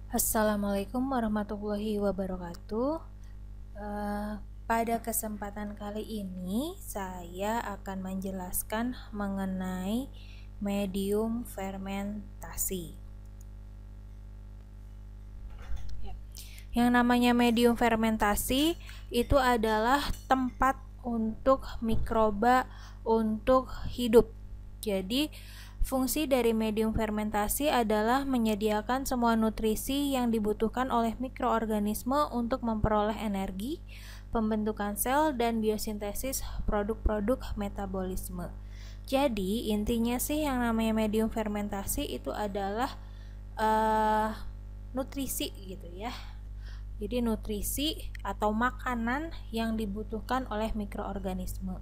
Assalamualaikum warahmatullahi wabarakatuh. Pada kesempatan kali ini saya akan menjelaskan mengenai medium fermentasi. Yang namanya medium fermentasi itu adalah tempat untuk mikroba untuk hidup. Jadi fungsi dari medium fermentasi adalah menyediakan semua nutrisi yang dibutuhkan oleh mikroorganisme untuk memperoleh energi, pembentukan sel, dan biosintesis produk-produk metabolisme. Jadi intinya sih yang namanya medium fermentasi itu adalah nutrisi gitu ya. Jadi nutrisi atau makanan yang dibutuhkan oleh mikroorganisme.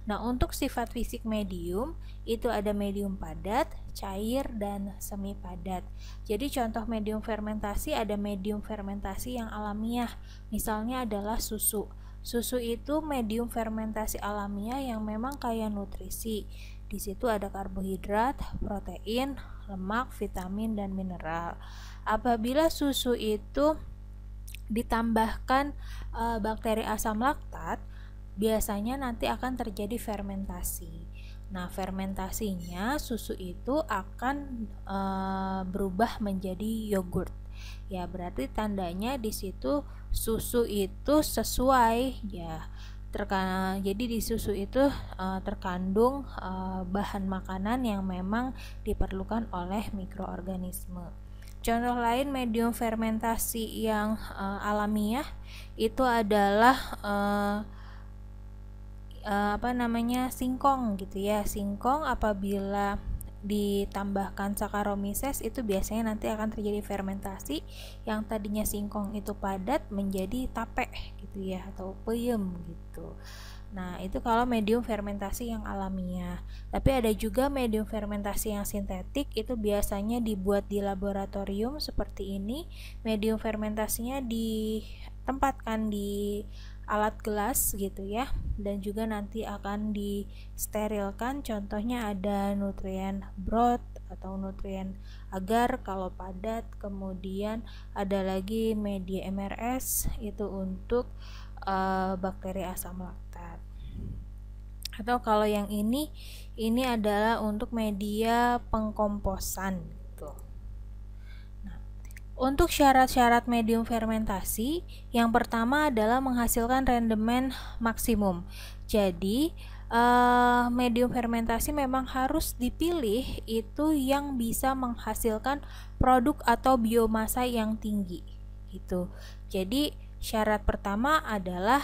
Nah, untuk sifat fisik medium itu ada medium padat, cair, dan semi padat. Jadi contoh medium fermentasi ada medium fermentasi yang alamiah. Misalnya adalah susu. Susu itu medium fermentasi alamiah yang memang kaya nutrisi. Di situ ada karbohidrat, protein, lemak, vitamin, dan mineral. Apabila susu itu ditambahkan bakteri asam laktat, biasanya nanti akan terjadi fermentasi. Nah, fermentasinya susu itu akan berubah menjadi yogurt. Ya, berarti tandanya di situ susu itu sesuai ya. Jadi di susu itu terkandung bahan makanan yang memang diperlukan oleh mikroorganisme. Contoh lain medium fermentasi yang alamiah itu adalah singkong gitu ya. Singkong apabila ditambahkan Saccharomyces itu biasanya nanti akan terjadi fermentasi yang tadinya singkong itu padat menjadi tape gitu ya, atau peyem gitu. Nah, itu kalau medium fermentasi yang alamiah. Tapi ada juga medium fermentasi yang sintetik, itu biasanya dibuat di laboratorium seperti ini. Medium fermentasinya ditempatkan di alat gelas gitu ya, dan juga nanti akan disterilkan. Contohnya ada nutrien broth atau nutrien agar kalau padat, kemudian ada lagi media MRS itu untuk bakteri asam laktat. Atau kalau yang ini adalah untuk media pengkomposan gitu. Nah, untuk syarat-syarat medium fermentasi, yang pertama adalah menghasilkan rendemen maksimum. Jadi medium fermentasi memang harus dipilih itu yang bisa menghasilkan produk atau biomasa yang tinggi gitu. Jadi syarat pertama adalah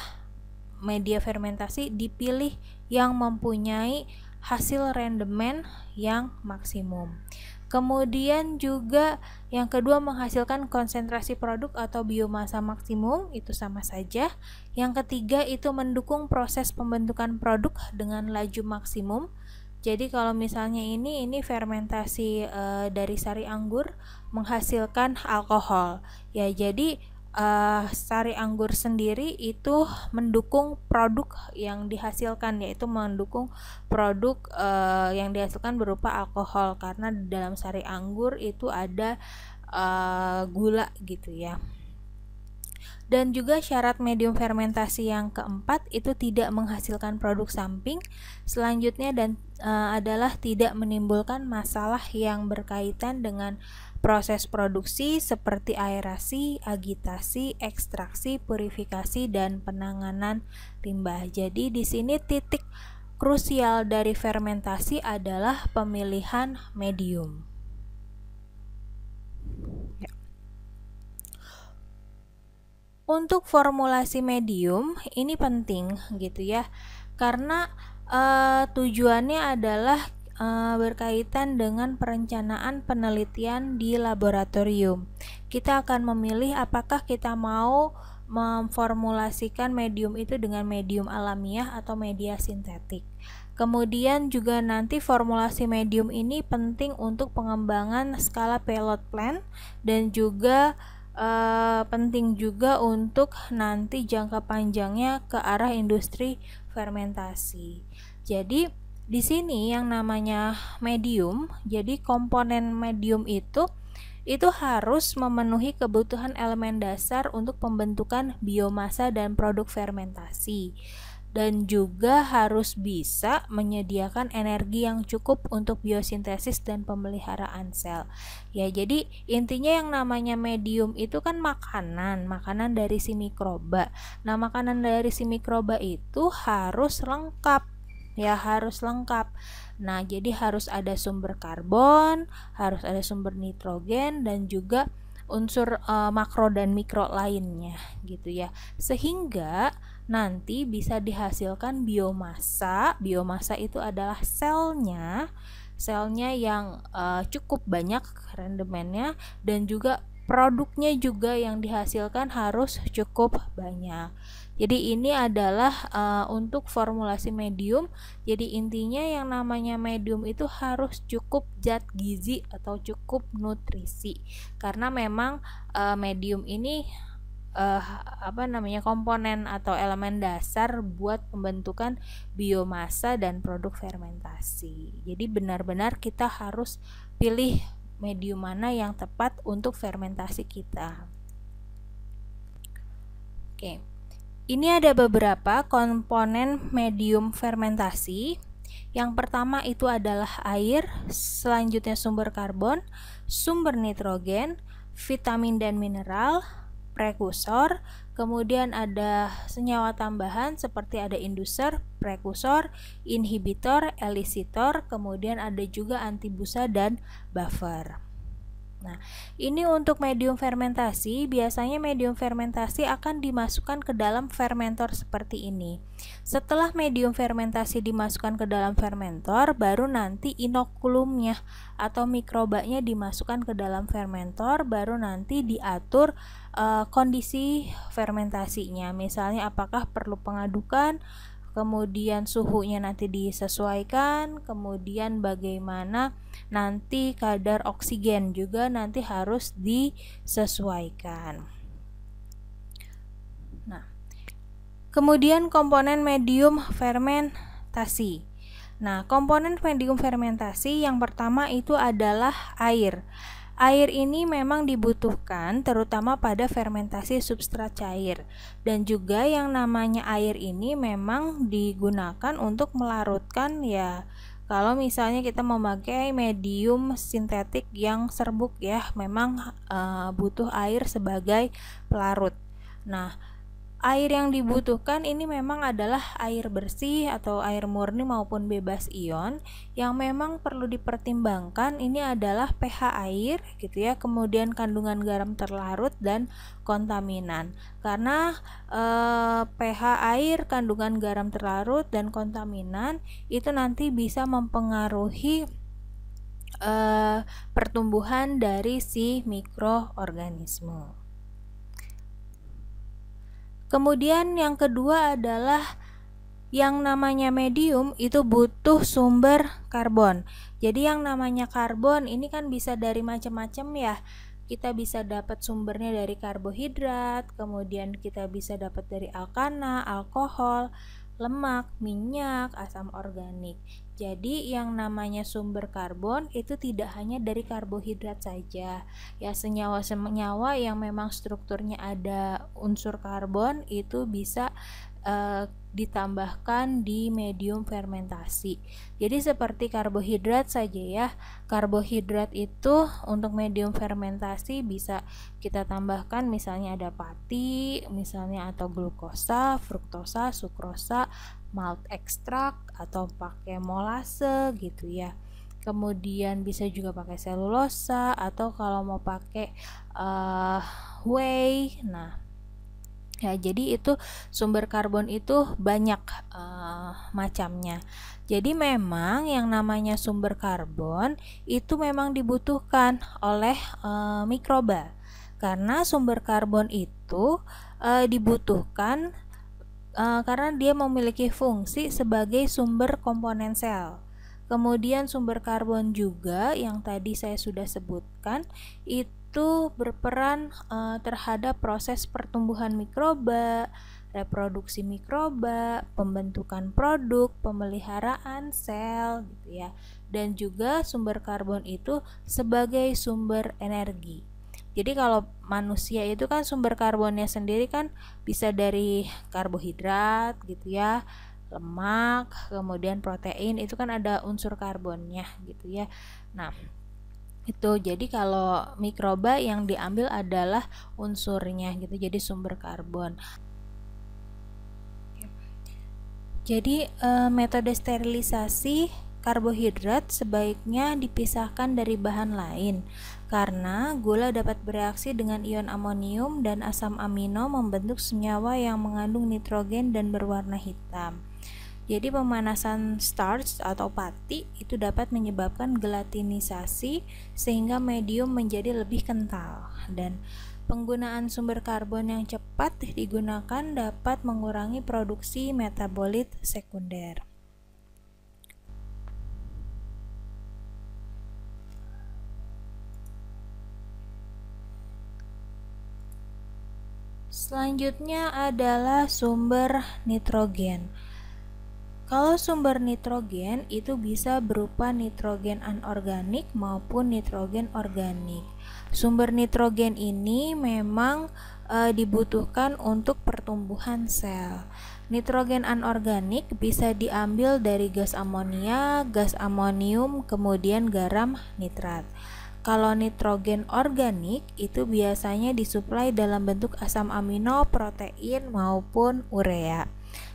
media fermentasi dipilih yang mempunyai hasil rendemen yang maksimum. Kemudian juga yang kedua menghasilkan konsentrasi produk atau biomasa maksimum, itu sama saja. Yang ketiga itu mendukung proses pembentukan produk dengan laju maksimum. Jadi kalau misalnya ini fermentasi dari sari anggur menghasilkan alkohol. Ya, jadi sari anggur sendiri itu mendukung produk yang dihasilkan, yaitu mendukung produk yang dihasilkan berupa alkohol, karena di dalam sari anggur itu ada gula gitu ya. Dan juga syarat medium fermentasi yang keempat itu tidak menghasilkan produk samping. Selanjutnya adalah tidak menimbulkan masalah yang berkaitan dengan proses produksi seperti aerasi, agitasi, ekstraksi, purifikasi, dan penanganan limbah. Jadi di sini titik krusial dari fermentasi adalah pemilihan medium. Ya. Untuk formulasi medium ini penting gitu ya, karena tujuannya adalah berkaitan dengan perencanaan penelitian di laboratorium. Kita akan memilih apakah kita mau memformulasikan medium itu dengan medium alamiah atau media sintetik. Kemudian juga nanti formulasi medium ini penting untuk pengembangan skala pilot plant, dan juga penting juga untuk nanti jangka panjangnya ke arah industri fermentasi. Jadi di sini yang namanya medium, jadi komponen medium itu itu harus memenuhi kebutuhan elemen dasar untuk pembentukan biomasa dan produk fermentasi, dan juga harus bisa menyediakan energi yang cukup untuk biosintesis dan pemeliharaan sel. Ya, jadi intinya yang namanya medium itu kan makanan dari si mikroba. Nah, makanan dari si mikroba itu harus lengkap. Ya, harus lengkap. Nah, jadi harus ada sumber karbon, harus ada sumber nitrogen, dan juga unsur makro dan mikro lainnya gitu ya, sehingga nanti bisa dihasilkan biomasa. Biomasa itu adalah selnya yang cukup banyak rendemennya, dan juga produknya juga yang dihasilkan harus cukup banyak. Jadi ini adalah untuk formulasi medium. Jadi intinya yang namanya medium itu harus cukup zat gizi atau cukup nutrisi, karena memang medium ini komponen atau elemen dasar buat pembentukan biomasa dan produk fermentasi. Jadi benar-benar kita harus pilih medium mana yang tepat untuk fermentasi kita. Oke. Ini ada beberapa komponen medium fermentasi. Yang pertama itu adalah air, selanjutnya sumber karbon, sumber nitrogen, vitamin dan mineral, prekursor, kemudian ada senyawa tambahan seperti ada induser, prekursor, inhibitor, elisitor, kemudian ada juga antibusa dan buffer. Nah, ini untuk medium fermentasi. Biasanya medium fermentasi akan dimasukkan ke dalam fermentor seperti ini. Setelah medium fermentasi dimasukkan ke dalam fermentor, baru nanti inokulumnya atau mikrobanya dimasukkan ke dalam fermentor, baru nanti diatur kondisi fermentasinya. Misalnya apakah perlu pengadukan, kemudian suhunya nanti disesuaikan, kemudian bagaimana nanti kadar oksigen juga nanti harus disesuaikan. Nah, kemudian komponen medium fermentasi. Nah, komponen medium fermentasi yang pertama itu adalah air. Air ini memang dibutuhkan terutama pada fermentasi substrat cair, dan juga yang namanya air ini memang digunakan untuk melarutkan, ya kalau misalnya kita memakai medium sintetik yang serbuk ya, memang butuh air sebagai pelarut. Nah, air yang dibutuhkan ini memang adalah air bersih atau air murni maupun bebas ion. Yang memang perlu dipertimbangkan ini adalah pH air gitu ya, kemudian kandungan garam terlarut dan kontaminan. Karena pH air, kandungan garam terlarut dan kontaminan itu nanti bisa mempengaruhi pertumbuhan dari si mikroorganisme. Kemudian yang kedua adalah yang namanya medium itu butuh sumber karbon. Jadi yang namanya karbon ini kan bisa dari macam-macam ya. Kita bisa dapat sumbernya dari karbohidrat, kemudian kita bisa dapat dari alkana, alkohol, lemak, minyak, asam organik. Jadi yang namanya sumber karbon itu tidak hanya dari karbohidrat saja. Ya, senyawa-senyawa yang memang strukturnya ada unsur karbon itu bisa ditambahkan di medium fermentasi. Jadi seperti karbohidrat saja ya. Karbohidrat itu untuk medium fermentasi bisa kita tambahkan misalnya ada pati, misalnya atau glukosa, fruktosa, sukrosa, malt ekstrak atau pakai molase gitu ya. Kemudian bisa juga pakai selulosa atau kalau mau pakai whey. Nah, ya, jadi itu sumber karbon itu banyak macamnya. Jadi memang yang namanya sumber karbon itu memang dibutuhkan oleh mikroba. Karena sumber karbon itu dibutuhkan karena dia memiliki fungsi sebagai sumber komponen sel. Kemudian sumber karbon juga yang tadi saya sudah sebutkan itu berperan terhadap proses pertumbuhan mikroba, reproduksi mikroba, pembentukan produk, pemeliharaan sel gitu ya. Dan juga sumber karbon itu sebagai sumber energi. Jadi kalau manusia itu kan sumber karbonnya sendiri kan bisa dari karbohidrat gitu ya, lemak, kemudian protein, itu kan ada unsur karbonnya gitu ya. Nah, itu jadi kalau mikroba yang diambil adalah unsurnya gitu, jadi sumber karbon. Jadi metode sterilisasi karbohidrat sebaiknya dipisahkan dari bahan lain karena gula dapat bereaksi dengan ion amonium dan asam amino membentuk senyawa yang mengandung nitrogen dan berwarna hitam. Jadi pemanasan starch atau pati itu dapat menyebabkan gelatinisasi sehingga medium menjadi lebih kental, dan penggunaan sumber karbon yang cepat digunakan dapat mengurangi produksi metabolit sekunder. Selanjutnya adalah sumber nitrogen. Kalau sumber nitrogen itu bisa berupa nitrogen anorganik maupun nitrogen organik. Sumber nitrogen ini memang dibutuhkan untuk pertumbuhan sel. Nitrogen anorganik bisa diambil dari gas amonia, gas amonium, kemudian garam nitrat. Kalau nitrogen organik itu biasanya disuplai dalam bentuk asam amino, protein maupun urea.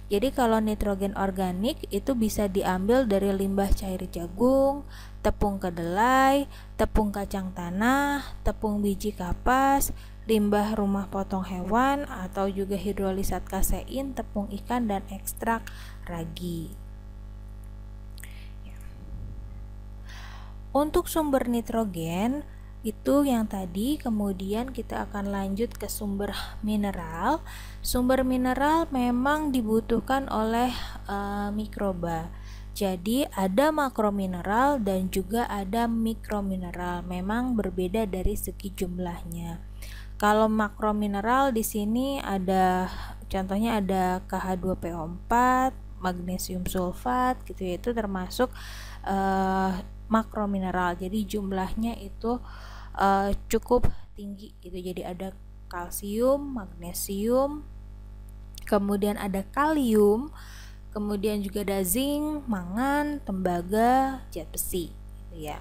Jadi kalau nitrogen organik itu bisa diambil dari limbah cair jagung, tepung kedelai, tepung kacang tanah, tepung biji kapas, limbah rumah potong hewan, atau juga hidrolisat kasein, tepung ikan, dan ekstrak ragi. Untuk sumber nitrogen itu yang tadi, kemudian kita akan lanjut ke sumber mineral. Sumber mineral memang dibutuhkan oleh mikroba. Jadi ada makromineral dan juga ada mikromineral. Memang berbeda dari segi jumlahnya. Kalau makromineral di sini ada contohnya ada KH2PO4, magnesium sulfat gitu ya, itu termasuk makromineral. Jadi jumlahnya itu cukup tinggi gitu. Jadi ada kalsium, magnesium, kemudian ada kalium, kemudian juga ada zinc, mangan, tembaga, zat besi gitu ya.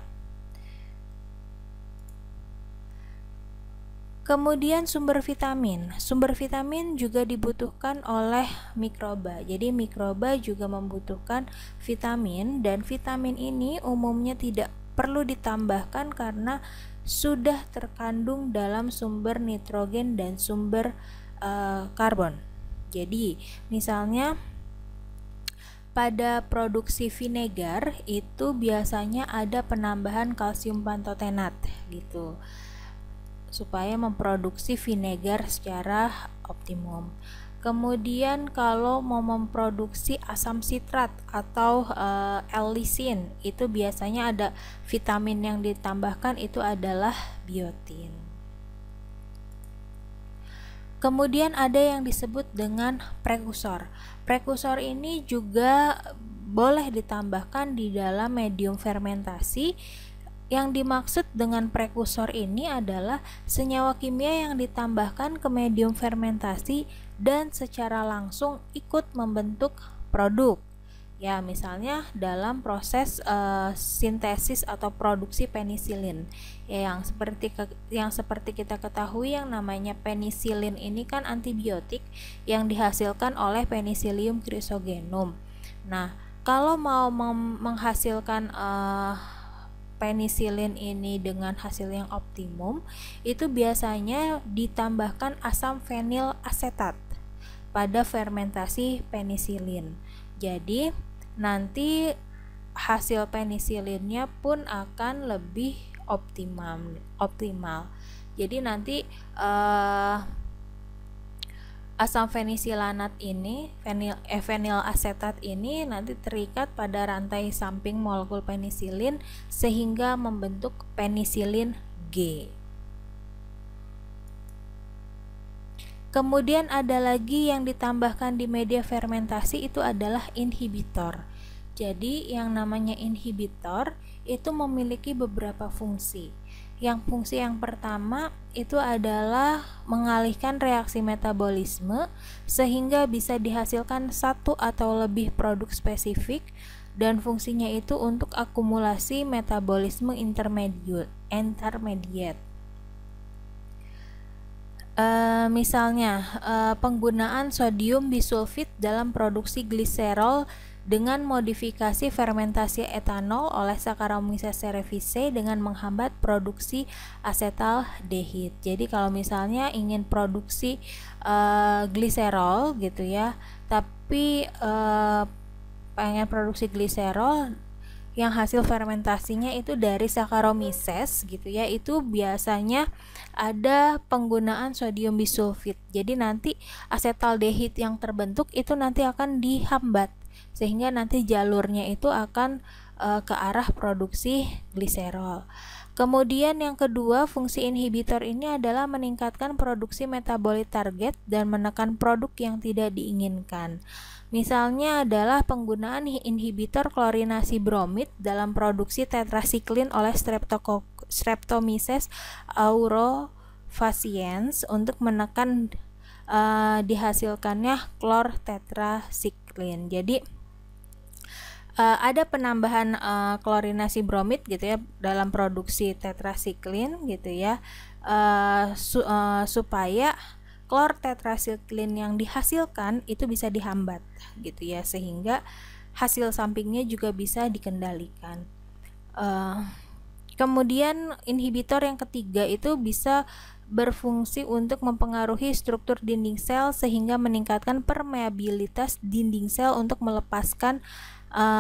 Kemudian sumber vitamin. Sumber vitamin juga dibutuhkan oleh mikroba. Jadi mikroba juga membutuhkan vitamin, dan vitamin ini umumnya tidak perlu ditambahkan karena sudah terkandung dalam sumber nitrogen dan sumber karbon. Jadi misalnya pada produksi vinegar itu biasanya ada penambahan kalsium pantotenat gitu, supaya memproduksi vinegar secara optimum. Kemudian kalau mau memproduksi asam sitrat atau L-lisin, itu biasanya ada vitamin yang ditambahkan, itu adalah biotin. Kemudian ada yang disebut dengan prekursor. Prekursor ini juga boleh ditambahkan di dalam medium fermentasi. Yang dimaksud dengan prekursor ini adalah senyawa kimia yang ditambahkan ke medium fermentasi dan secara langsung ikut membentuk produk. Ya, misalnya dalam proses sintesis atau produksi penisilin. Ya, yang seperti kita ketahui, yang namanya penisilin ini kan antibiotik yang dihasilkan oleh Penicillium chrysogenum. Nah, kalau mau menghasilkan penisilin ini dengan hasil yang optimum, itu biasanya ditambahkan asam fenil asetat pada fermentasi penisilin. Jadi nanti hasil penisilinnya pun akan lebih optimal. Jadi nanti asam fenisilanat ini, fenil asetat ini nanti terikat pada rantai samping molekul penisilin sehingga membentuk penisilin G. Kemudian ada lagi yang ditambahkan di media fermentasi itu adalah inhibitor. Jadi yang namanya inhibitor itu memiliki beberapa fungsi. Yang fungsi yang pertama itu adalah mengalihkan reaksi metabolisme sehingga bisa dihasilkan satu atau lebih produk spesifik, dan fungsinya itu untuk akumulasi metabolisme intermediate. Misalnya penggunaan sodium bisulfit dalam produksi gliserol dengan modifikasi fermentasi etanol oleh Saccharomyces cerevisiae dengan menghambat produksi asetaldehid. Jadi kalau misalnya ingin produksi gliserol gitu ya, tapi pengen produksi gliserol yang hasil fermentasinya itu dari Saccharomyces gitu ya, itu biasanya ada penggunaan sodium bisulfit. Jadi nanti asetaldehid yang terbentuk itu nanti akan dihambat sehingga nanti jalurnya itu akan ke arah produksi gliserol. Kemudian yang kedua, fungsi inhibitor ini adalah meningkatkan produksi metabolit target dan menekan produk yang tidak diinginkan. Misalnya adalah penggunaan inhibitor klorinasi bromid dalam produksi tetrasiklin oleh Streptomyces aureofaciens untuk menekan dihasilkannya klor tetrasiklin. Jadi ada penambahan klorinasi bromid gitu ya dalam produksi tetrasiklin gitu ya, supaya klor tetrasiklin yang dihasilkan itu bisa dihambat gitu ya, sehingga hasil sampingnya juga bisa dikendalikan. Kemudian inhibitor yang ketiga itu bisa berfungsi untuk mempengaruhi struktur dinding sel sehingga meningkatkan permeabilitas dinding sel untuk melepaskan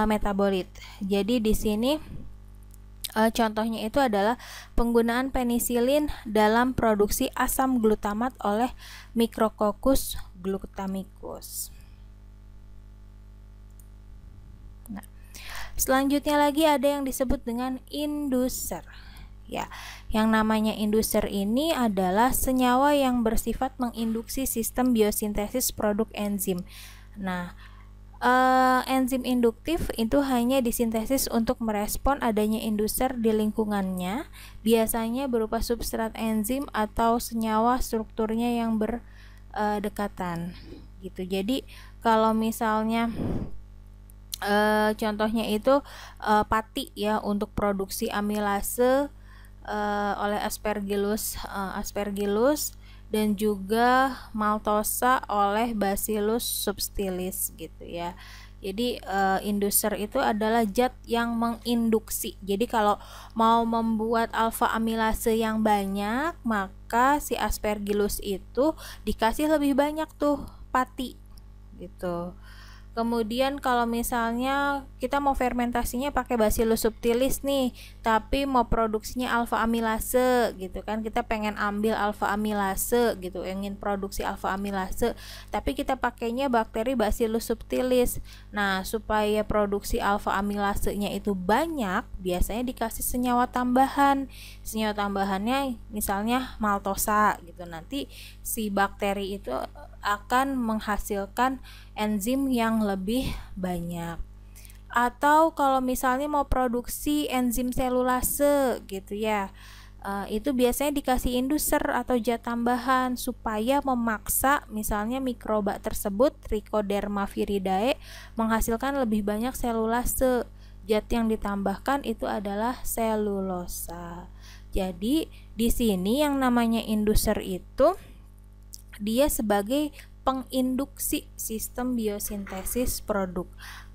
metabolit. Jadi di sini contohnya itu adalah penggunaan penisilin dalam produksi asam glutamat oleh Micrococcus glutamicus. Nah, selanjutnya lagi ada yang disebut dengan inducer. Ya, yang namanya inducer ini adalah senyawa yang bersifat menginduksi sistem biosintesis produk enzim. Nah, enzim induktif itu hanya disintesis untuk merespon adanya inducer di lingkungannya, biasanya berupa substrat enzim atau senyawa strukturnya yang berdekatan gitu. Jadi kalau misalnya contohnya itu pati ya untuk produksi amilase oleh Aspergillus dan juga maltosa oleh Bacillus subtilis gitu ya. Jadi inducer itu adalah zat yang menginduksi. Jadi kalau mau membuat alfa amilase yang banyak, maka si Aspergillus itu dikasih lebih banyak tuh pati gitu. Kemudian kalau misalnya kita mau fermentasinya pakai Bacillus subtilis nih, tapi mau produksinya alfa amilase gitu kan, kita pengen ambil alfa amilase gitu, ingin produksi alfa amilase, tapi kita pakainya bakteri Bacillus subtilis. Nah, supaya produksi alfa amilasenya itu banyak, biasanya dikasih senyawa tambahan. Senyawa tambahannya misalnya maltosa gitu. Nanti si bakteri itu akan menghasilkan enzim yang lebih banyak. Atau kalau misalnya mau produksi enzim selulase gitu ya, itu biasanya dikasih inducer atau zat tambahan supaya memaksa misalnya mikroba tersebut, Trichoderma viridae, menghasilkan lebih banyak selulase. Zat yang ditambahkan itu adalah selulosa. Jadi di sini yang namanya inducer itu dia sebagai penginduksi sistem biosintesis produk.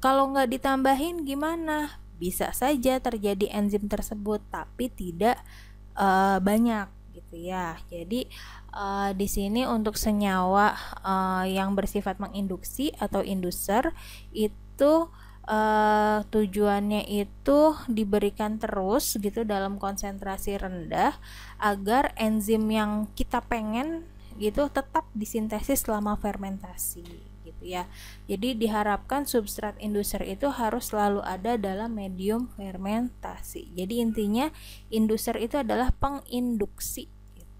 Kalau nggak ditambahin gimana? Bisa saja terjadi enzim tersebut, tapi tidak banyak gitu ya. Jadi di sini untuk senyawa yang bersifat menginduksi atau inducer itu tujuannya itu diberikan terus gitu dalam konsentrasi rendah agar enzim yang kita pengen gitu tetap disintesis selama fermentasi gitu ya. Jadi diharapkan substrat inducer itu harus selalu ada dalam medium fermentasi. Jadi intinya inducer itu adalah penginduksi gitu.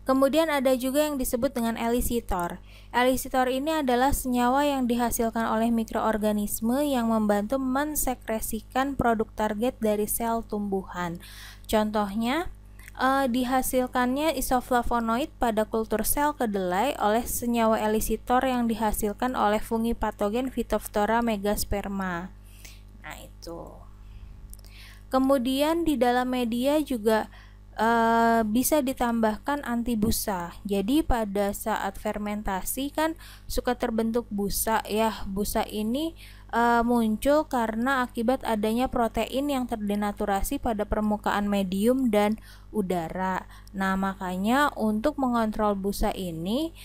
Kemudian ada juga yang disebut dengan elisitor. Elisitor ini adalah senyawa yang dihasilkan oleh mikroorganisme yang membantu mensekresikan produk target dari sel tumbuhan. Contohnya, dihasilkannya isoflavonoid pada kultur sel kedelai oleh senyawa elisitor yang dihasilkan oleh fungi patogen Phytophthora megasperma. Nah, itu. Kemudian di dalam media juga bisa ditambahkan anti busa. Jadi pada saat fermentasi kan suka terbentuk busa ya. Busa ini muncul karena akibat adanya protein yang terdenaturasi pada permukaan medium dan udara. Nah, makanya untuk mengontrol busa ini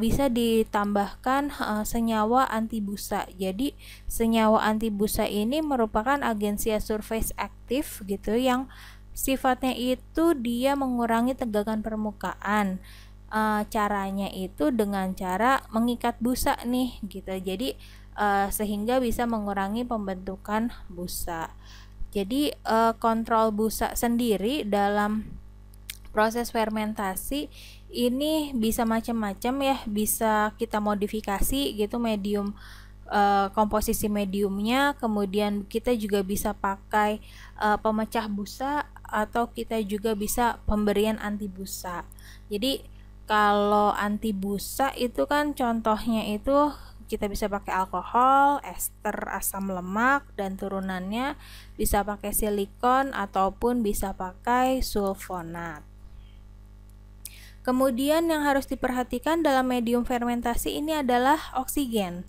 bisa ditambahkan senyawa anti busa. Jadi senyawa anti busa ini merupakan agensia surface aktif gitu yang sifatnya itu dia mengurangi tegangan permukaan. Caranya itu dengan cara mengikat busa nih gitu. Jadi sehingga bisa mengurangi pembentukan busa. Jadi kontrol busa sendiri dalam proses fermentasi ini bisa macam-macam ya, bisa kita modifikasi gitu medium komposisi mediumnya, kemudian kita juga bisa pakai pemecah busa atau kita juga bisa pemberian anti busa. Jadi kalau anti busa itu kan contohnya itu kita bisa pakai alkohol, ester asam lemak dan turunannya, bisa pakai silikon ataupun bisa pakai sulfonat. Kemudian yang harus diperhatikan dalam medium fermentasi ini adalah oksigen.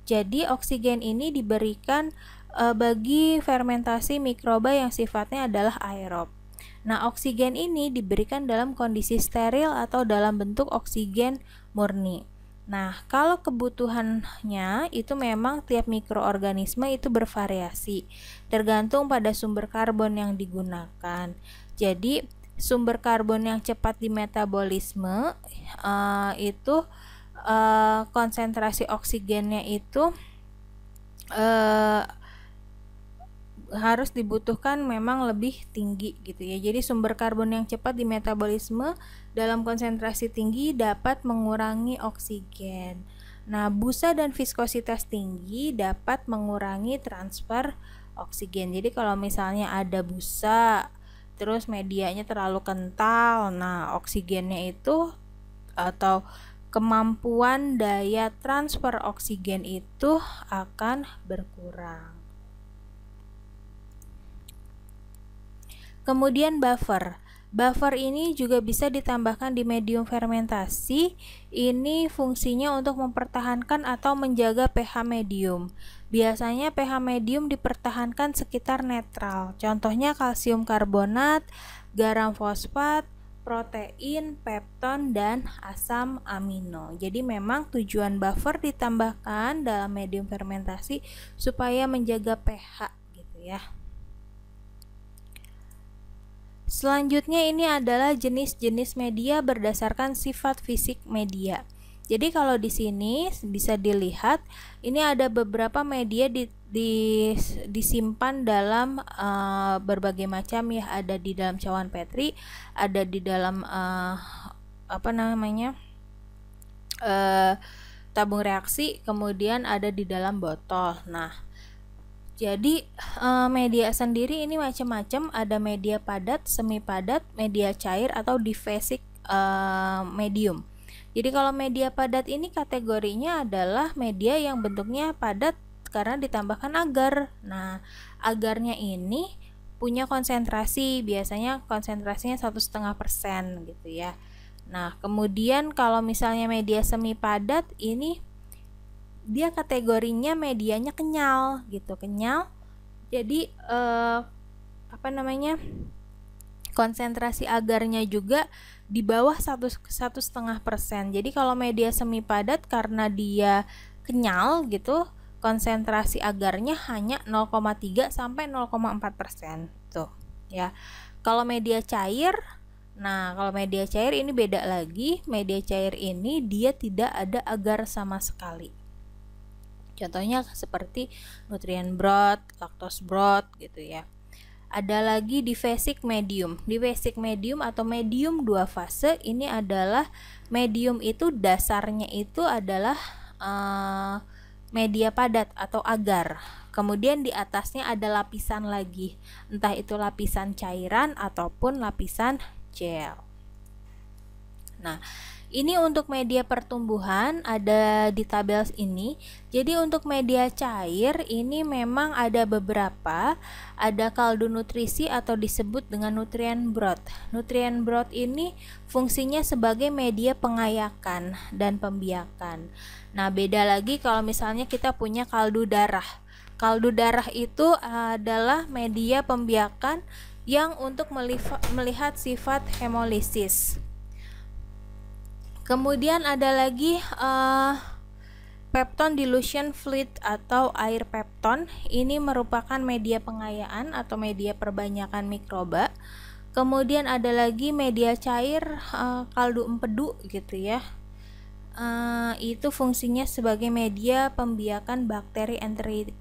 Jadi oksigen ini diberikan bagi fermentasi mikroba yang sifatnya adalah aerob. Nah, oksigen ini diberikan dalam kondisi steril atau dalam bentuk oksigen murni. Nah, kalau kebutuhannya itu memang tiap mikroorganisme itu bervariasi, tergantung pada sumber karbon yang digunakan. Jadi, sumber karbon yang cepat di metabolisme itu konsentrasi oksigennya itu harus dibutuhkan memang lebih tinggi gitu ya. Jadi sumber karbon yang cepat di metabolisme dalam konsentrasi tinggi dapat mengurangi oksigen. Nah, busa dan viskositas tinggi dapat mengurangi transfer oksigen. Jadi kalau misalnya ada busa terus medianya terlalu kental, nah oksigennya itu atau kemampuan daya transfer oksigen itu akan berkurang. Kemudian buffer. Buffer ini juga bisa ditambahkan di medium fermentasi. Ini fungsinya untuk mempertahankan atau menjaga pH medium. Biasanya pH medium dipertahankan sekitar netral. Contohnya kalsium karbonat, garam fosfat, protein, pepton, dan asam amino. Jadi memang tujuan buffer ditambahkan dalam medium fermentasi supaya menjaga pH gitu ya. Selanjutnya ini adalah jenis-jenis media berdasarkan sifat fisik media. Jadi kalau di sini bisa dilihat ini ada beberapa media disimpan dalam berbagai macam ya, ada di dalam cawan Petri, ada di dalam tabung reaksi, kemudian ada di dalam botol. Nah, jadi media sendiri ini macam-macam, ada media padat, semi padat, media cair atau difasic medium. Jadi kalau media padat ini kategorinya adalah media yang bentuknya padat karena ditambahkan agar. Nah, agarnya ini punya konsentrasi, biasanya konsentrasinya 1,5% gitu ya. Nah, kemudian kalau misalnya media semi padat ini dia kategorinya medianya kenyal gitu, kenyal. Jadi konsentrasi agarnya juga di bawah 1,5%. Jadi kalau media semi padat karena dia kenyal gitu, konsentrasi agarnya hanya 0,3 sampai 0,4% tuh ya. Kalau media cair, nah kalau media cair ini beda lagi. Media cair ini dia tidak ada agar sama sekali. Contohnya seperti nutrien broth, lactose broth gitu ya. Ada lagi diphasic medium. Diphasic medium atau medium 2 fase ini adalah medium itu dasarnya itu adalah media padat atau agar. Kemudian di atasnya ada lapisan lagi, entah itu lapisan cairan ataupun lapisan gel. Nah, ini untuk media pertumbuhan ada di tabel ini. Jadi untuk media cair ini memang ada beberapa, ada kaldu nutrisi atau disebut dengan nutrient broth. Nutrient broth ini fungsinya sebagai media pengayakan dan pembiakan. Nah, beda lagi kalau misalnya kita punya kaldu darah. Kaldu darah itu adalah media pembiakan yang untuk melihat sifat hemolisis. Kemudian ada lagi pepton dilution fluid atau air pepton. Ini merupakan media pengayaan atau media perbanyakan mikroba. Kemudian ada lagi media cair kaldu empedu gitu ya. Itu fungsinya sebagai media pembiakan bakteri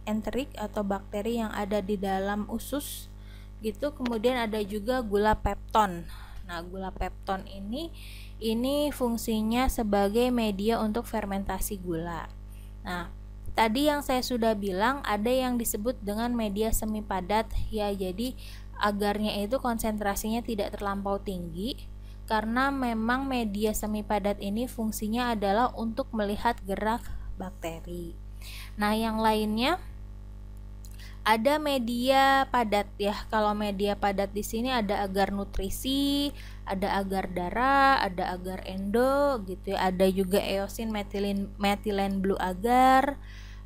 enterik atau bakteri yang ada di dalam usus gitu. Kemudian ada juga gula pepton. Nah, gula pepton ini fungsinya sebagai media untuk fermentasi gula. Nah, tadi yang saya sudah bilang ada yang disebut dengan media semi padat ya. Jadi agarnya itu konsentrasinya tidak terlampau tinggi karena memang media semi padat ini fungsinya adalah untuk melihat gerak bakteri. Nah, yang lainnya ada media padat ya. Kalau media padat di sini ada agar nutrisi, ada agar darah, ada agar endo gitu ya. Ada juga eosin metilen blue agar,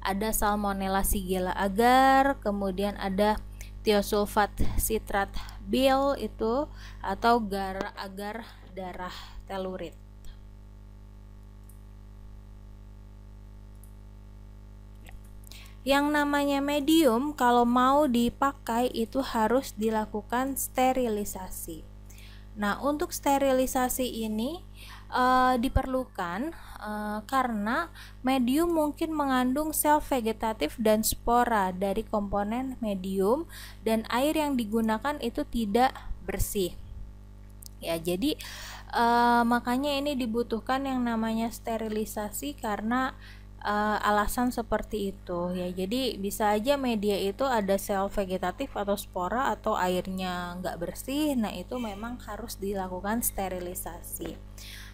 ada salmonella shigella agar, kemudian ada thiosulfat sitrat bile itu atau agar darah telurit. Yang namanya medium kalau mau dipakai itu harus dilakukan sterilisasi. Nah, untuk sterilisasi ini diperlukan karena medium mungkin mengandung sel vegetatif dan spora dari komponen medium dan air yang digunakan itu tidak bersih. Ya, jadi makanya ini dibutuhkan yang namanya sterilisasi karena alasan seperti itu ya. Jadi bisa aja media itu ada sel vegetatif atau spora atau airnya nggak bersih. Nah, itu memang harus dilakukan sterilisasi.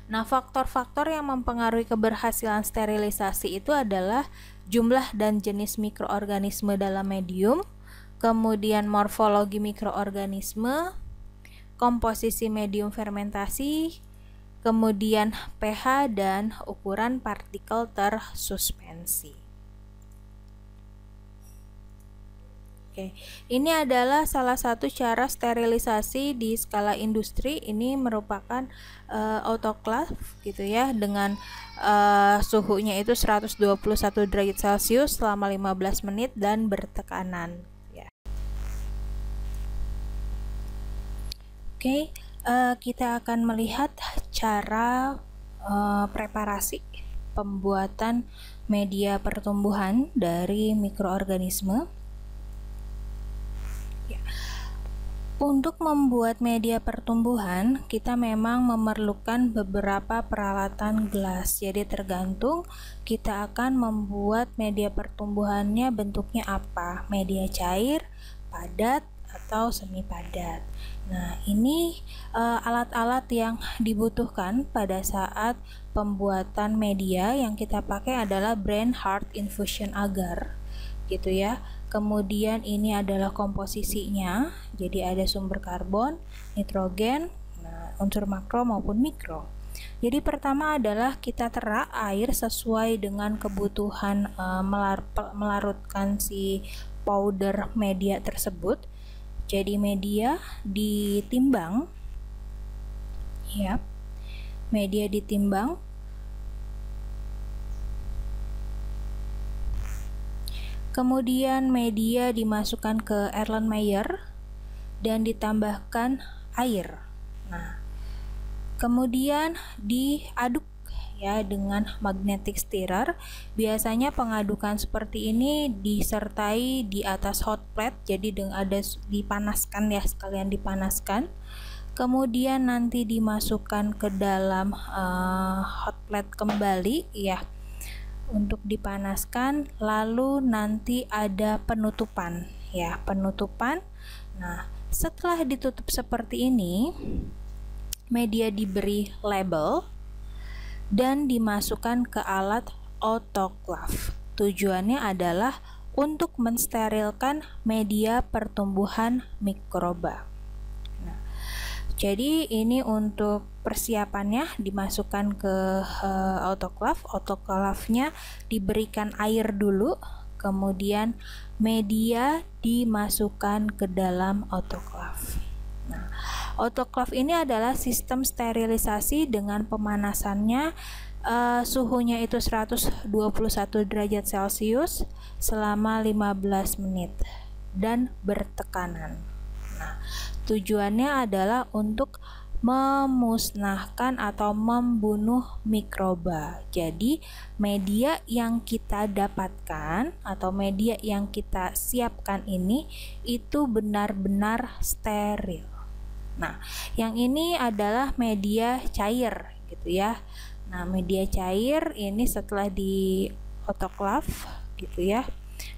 Nah, faktor-faktor yang mempengaruhi keberhasilan sterilisasi itu adalah jumlah dan jenis mikroorganisme dalam medium, kemudian morfologi mikroorganisme, komposisi medium fermentasi, kemudian pH dan ukuran partikel tersuspensi. Oke, ini adalah salah satu cara sterilisasi di skala industri. Ini merupakan autoclave gitu ya, dengan suhunya itu 121 derajat Celcius selama 15 menit dan bertekanan ya. Oke. Kita akan melihat cara preparasi pembuatan media pertumbuhan dari mikroorganisme. Ya. Untuk membuat media pertumbuhan, kita memang memerlukan beberapa peralatan gelas. Jadi tergantung kita akan membuat media pertumbuhannya bentuknya apa, media cair, padat, atau semi padat. Nah, ini alat-alat yang dibutuhkan pada saat pembuatan media. Yang kita pakai adalah brand Hart Infusion Agar gitu ya. Kemudian ini adalah komposisinya. Jadi ada sumber karbon, nitrogen, unsur makro maupun mikro. Jadi pertama adalah kita terak air sesuai dengan kebutuhan melarutkan si powder media tersebut. Jadi media ditimbang ya. Media ditimbang. Kemudian media dimasukkan ke Erlenmeyer dan ditambahkan air. Nah, kemudian diaduk ya dengan magnetic stirrer. Biasanya pengadukan seperti ini disertai di atas hot plate, jadi ada dipanaskan ya, sekalian dipanaskan. Kemudian nanti dimasukkan ke dalam hot plate kembali ya untuk dipanaskan, lalu nanti ada penutupan ya, penutupan. Nah, setelah ditutup seperti ini, media diberi label dan dimasukkan ke alat autoclave. Tujuannya adalah untuk mensterilkan media pertumbuhan mikroba. Nah, jadi ini untuk persiapannya, dimasukkan ke autoclave. Autoclave-nya diberikan air dulu, kemudian media dimasukkan ke dalam autoclave. Nah, autoclave ini adalah sistem sterilisasi dengan pemanasannya suhunya itu 121 derajat Celcius selama 15 menit dan bertekanan. Nah, tujuannya adalah untuk memusnahkan atau membunuh mikroba. Jadi, media yang kita dapatkan atau media yang kita siapkan ini itu benar-benar steril. Nah, yang ini adalah media cair gitu ya. Nah, media cair ini setelah di autoclave gitu ya.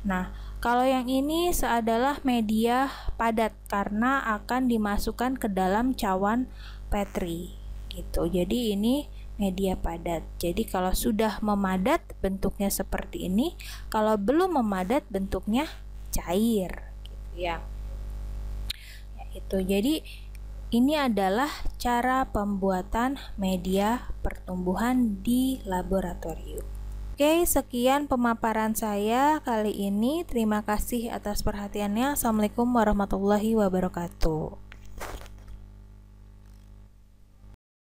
Nah, kalau yang ini adalah media padat karena akan dimasukkan ke dalam cawan Petri gitu. Jadi ini media padat. Jadi kalau sudah memadat bentuknya seperti ini, kalau belum memadat bentuknya cair gitu ya. Ya itu. Jadi ini adalah cara pembuatan media pertumbuhan di laboratorium. Oke, sekian pemaparan saya kali ini. Terima kasih atas perhatiannya. Assalamualaikum warahmatullahi wabarakatuh.